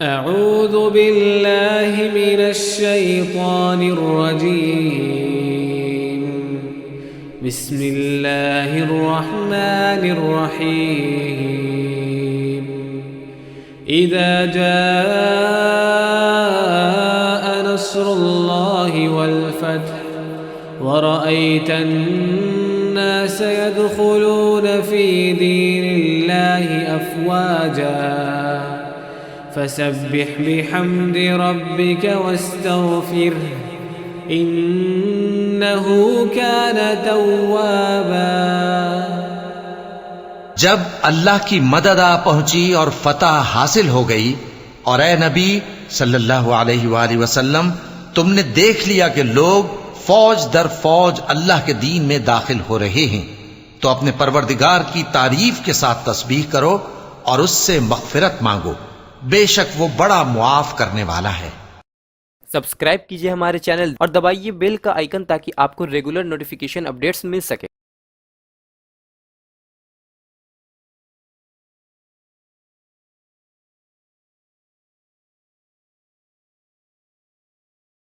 अऊज़ु बिल्लाहि मिनश शैतानिर रजीम। बिस्मिल्लाहिर रहमानिर रहीम। इज़ा जाअ नस्रुल्लाहि वल फ़त्ह व रअयतन नास यदखुलून फ़ी दीनिल्लाहि अफ़वाजा फसब्बिह बिहम्दि रब्बिक वस्तगफिरह इन्नहु कान तव्वाबा। जब अल्लाह की मदद आ पहुंची और फतह हासिल हो गई और ए नबी सल्लल्लाहु अलैहि वसल्लम तुमने देख लिया कि लोग फौज दर फौज अल्लाह के दीन में दाखिल हो रहे हैं, तो अपने परवरदिगार की तारीफ के साथ तस्बीह करो और उससे मग़फ़िरत मांगो, बेशक वो बड़ा मुआफ करने वाला है। सब्सक्राइब कीजिए हमारे चैनल और दबाइए बेल का आइकन ताकि आपको रेगुलर नोटिफिकेशन अपडेट्स मिल सके।